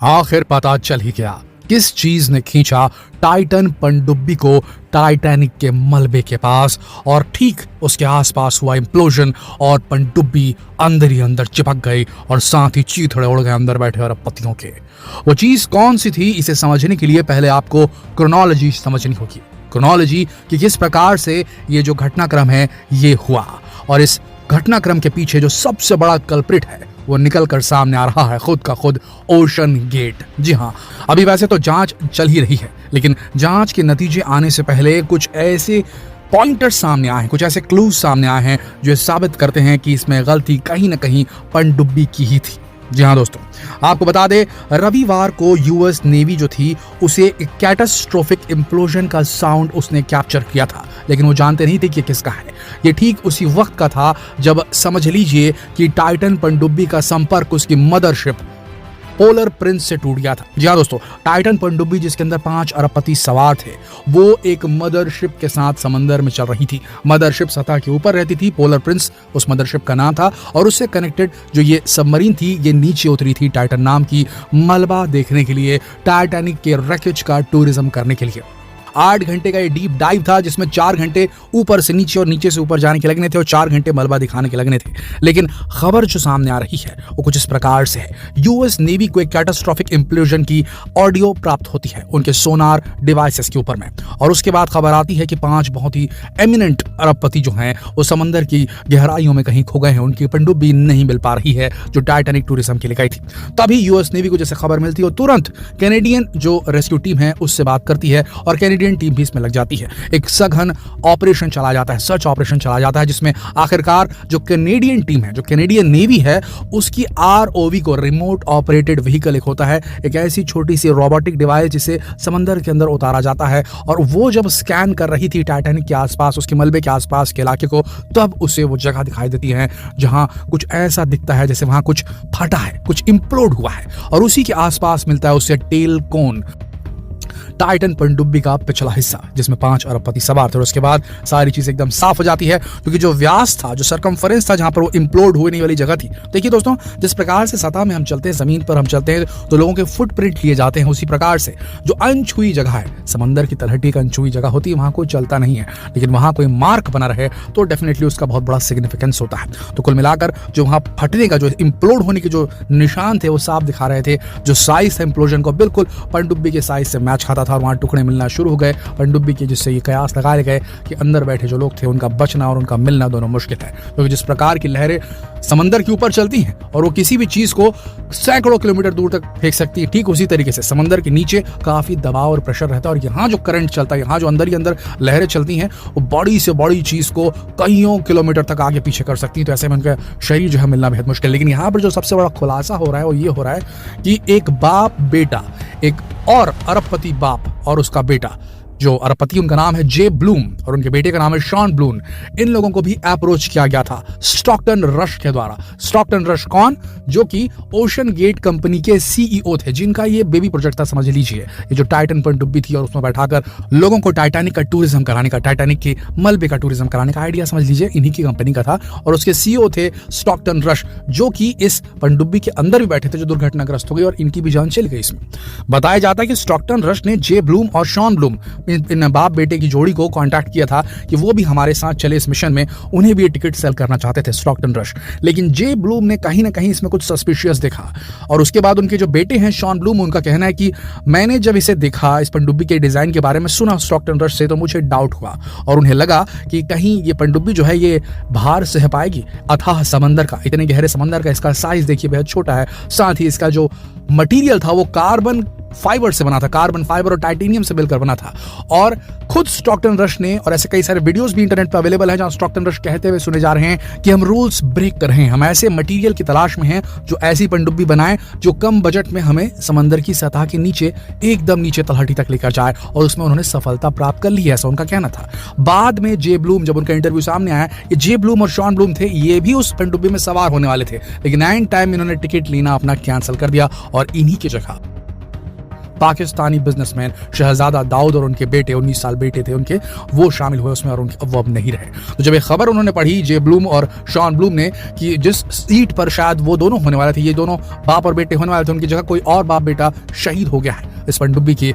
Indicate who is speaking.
Speaker 1: आखिर पता चल ही गया किस चीज ने खींचा टाइटन पनडुब्बी को टाइटैनिक के मलबे के पास, और ठीक उसके आसपास हुआ इम्प्लोजन और पनडुब्बी अंदर ही अंदर चिपक गई और साथ ही चीथड़े उड़ गए अंदर बैठे अरबपतियों के। वो चीज कौन सी थी, इसे समझने के लिए पहले आपको क्रोनोलॉजी समझनी होगी। क्रोनोलॉजी कि किस प्रकार से ये जो घटनाक्रम है ये हुआ, और इस घटनाक्रम के पीछे जो सबसे बड़ा कल्प्रिट है वो निकल कर सामने आ रहा है खुद का खुद ओशन गेट। जी हाँ, अभी वैसे तो जांच चल ही रही है, लेकिन जांच के नतीजे आने से पहले कुछ ऐसे पॉइंटर्स सामने आए हैं, कुछ ऐसे क्लूज सामने आए हैं जो साबित करते हैं कि इसमें गलती कहीं ना कहीं पनडुब्बी की ही थी। जी हाँ दोस्तों, आपको बता दें रविवार को यूएस नेवी जो थी उसे एक कैटास्ट्रोफिक इम्प्लोजन का साउंड उसने कैप्चर किया था, लेकिन वो जानते नहीं थे कि किसका है। ये ठीक उसी वक्त का था जब समझ लीजिए कि टाइटन पनडुब्बी का संपर्क उसकी मदरशिप पोलर प्रिंस से टूट गया था। जी हाँ दोस्तों, टाइटन पनडुब्बी जिसके अंदर 5 अरबपति सवार थे, वो एक मदरशिप के साथ समंदर में चल रही थी। मदरशिप सतह के ऊपर रहती थी, पोलर प्रिंस उस मदरशिप का नाम था, और उससे कनेक्टेड जो ये सबमरीन थी ये नीचे उतरी थी टाइटन नाम की मलबा देखने के लिए, टाइटैनिक के रैकेज का टूरिज्म करने के लिए। 8 घंटे का ये डीप डाइव था जिसमें 4 घंटे ऊपर से नीचे और नीचे से ऊपर जाने के लगने थे और 4 घंटे मलबा दिखाने के लगने थे। लेकिन खबर जो सामने आ रही है वो कुछ इस प्रकार से है। यूएस नेवी को एक कैटास्ट्रोफिक इम्प्लोजन की ऑडियो प्राप्त होती है उनके सोनार डिवाइसेस के ऊपर में, और उसके बाद खबर आती है कि 5 बहुत ही एमिनेंट अरबपति जो हैं वो समंदर की गहराइयों में कहीं खो गए हैं, उनकी पनडुब्बी नहीं मिल पा रही है जो टाइटैनिक टूरिज्म के लिए गई थी। तभी यूएस नेवी को जैसे खबर मिलती है वो तुरंत कैनेडियन जो रेस्क्यू टीम है उससे बात करती है, और कैनेडियन टीम भी इसमें लग जाती है। एक सघन ऑपरेशन चला जाता है, सर्च ऑपरेशन चला जाता है, जिसमें आखिरकार जो कैनेडियन टीम है, जो कैनेडियन नेवी है, उसकी आरओवी को रिमोट ऑपरेटेड व्हीकल एक होता है, एक ऐसी छोटी सी रोबोटिक डिवाइस जिसे समंदर के अंदर उतारा जाता है, और वो जब स्कैन कर रही थी टाइटैनिक के आसपास, उसके मलबे के आसपास के इलाके को, तब उसे वो जगह दिखाई देती है जहां कुछ ऐसा दिखता है जैसे वहां कुछ फटा है, कुछ इंप्लोड हुआ है, और उसी के आसपास मिलता है उसे टेल कोन, टाइटन पनडुब्बी का पिछला हिस्सा जिसमें 5 अरबपति सवार थे। और उसके बाद सारी चीज एकदम साफ हो जाती है, क्योंकि जो व्यास था, जो सरकमफरेंस था जहां पर वो इंप्लोड होने वाली जगह थी। देखिए दोस्तों, जिस प्रकार से सतह में हम चलते हैं, जमीन पर हम चलते हैं तो लोगों के फुटप्रिंट लिए जाते हैं, उसी प्रकार से जो अनछुई जगह है, समंदर की तलहटी एक अनछुई जगह होती है, वहां कोई चलता नहीं है, लेकिन वहां कोई मार्क बना रहे तो डेफिनेटली उसका बहुत बड़ा सिग्निफिकेंस होता है। तो कुल मिलाकर जो वहां फटने का, जो इंप्लोड होने के जो निशान थे वो साफ दिखा रहे थे। जो साइज था इंप्लोजन को बिल्कुल पनडुब्बी के साइज से मैच खाता था, और वहां टुकड़े मिलना शुरू हो गए पनडुब्बी के, जिससे ये कयास लगाए गए कि अंदर बैठे जो लोग थे उनका बचना और उनका मिलना दोनों मुश्किल है, क्योंकि जिस प्रकार की लहरें समंदर के ऊपर चलती हैं और वो किसी भी चीज को सैकड़ों किलोमीटर दूर तक फेंक सकती है, ठीक उसी तरीके से समंदर के नीचे काफी दबाव और प्रेशर रहता है, और यहाँ जो करंट चलता है, यहाँ जो अंदर ही अंदर लहरें चलती हैं, वो बड़ी से बड़ी चीज को कईयों किलोमीटर तक आगे पीछे कर सकती है। तो ऐसे में उनका शरीर जो है मिलना बेहद मुश्किल। लेकिन यहाँ पर जो सबसे बड़ा खुलासा हो रहा है वो ये हो रहा है कि एक बाप बेटा, एक और अरबपति बाप और उसका बेटा, जो अरबपति उनका नाम है जे ब्लूम और उनके बेटे का नाम है शॉन ब्लूम, इन लोगों को भी अप्रोच किया गया था स्टॉकटन रश के द्वारा। स्टॉकटन रश कौन? जो कि ओशन गेट कंपनी के सीईओ थे, जिनका ये बेबी प्रोजेक्ट था, समझ लीजिए, ये जो टाइटन पनडुब्बी थी और उसमें बैठाकर लोगों को टाइटैनिक का टूरिज्म कराने का, टाइटैनिक के मलबे का टूरिज्म कराने का आइडिया समझ लीजिए इन्हीं की कंपनी का था। और उसके सीईओ थे स्टॉकटन रश, जो कि इस पनडुब्बी के अंदर भी बैठे थे, जो दुर्घटनाग्रस्त हो गई और इनकी भी जान चली गई। इसमें बताया जाता है कि स्टॉकटन रश ने जे ब्लूम और शॉन ब्लूम, इन बाप बेटे की जोड़ी को कांटेक्ट किया था कि वो भी हमारे साथ चले इस मिशन में, उन्हें भी ये टिकट सेल करना चाहते थे स्टॉकटन रश। लेकिन जे ब्लूम ने कहीं ना कहीं इसमें कुछ सस्पिशियस देखा, और उसके बाद उनके जो बेटे हैं शॉन ब्लूम, उनका कहना है कि मैंने जब इसे देखा, इस पनडुब्बी के डिजाइन के बारे में सुना स्टॉकटन रश से, तो मुझे डाउट हुआ और उन्हें लगा कि कहीं ये पनडुब्बी जो है ये भार सह पाएगी अथाह समंदर का, इतने गहरे समंदर का। इसका साइज देखिए बेहद छोटा है, साथ ही इसका जो मटेरियल था वो कार्बन फाइबर से बना था, कार्बन फाइबर और टाइटेनियम से मिलकर बना था। और खुद स्टॉकटन रश ने, और ऐसे कई सारे वीडियोस भी इंटरनेट पर अवेलेबल हैं जहां स्टॉकटन रश कहते हुए सुने जा रहे हैं कि हम रूल्स ब्रेक कर रहे हैं, हम ऐसे मटेरियल की तलाश में हैं जो ऐसी पनडुब्बी बनाए जो कम बजट में हमें समंदर की सतह के नीचे, एकदम नीचे तलहटी तक लेकर जाए, और उसमें उन्होंने सफलता प्राप्त कर ली है, ऐसा उनका कहना था। बाद में जे ब्लूम, जब उनका इंटरव्यू सामने आया, ये जे ब्लूम और शॉन ब्लूम थे, ये भी उस पनडुब्बी में सवार होने वाले थे, लेकिन एंड टाइम इन्होंने टिकट लेना अपना कैंसिल कर दिया और इन्हीं की जगह पाकिस्तानी बिजनेसमैन शहजादा दाऊद और उनके बेटे 19 साल बेटे थे उनके, वो शामिल हुए उसमें और वो अब नहीं रहे। तो जब ये खबर उन्होंने पढ़ी जे ब्लूम और शॉन ब्लूम ने कि जिस सीट पर शायद वो दोनों होने वाले थे, ये दोनों बाप और बेटे होने वाले थे, उनकी जगह कोई और बाप बेटा शहीद हो गया है इस पनडुब्बी की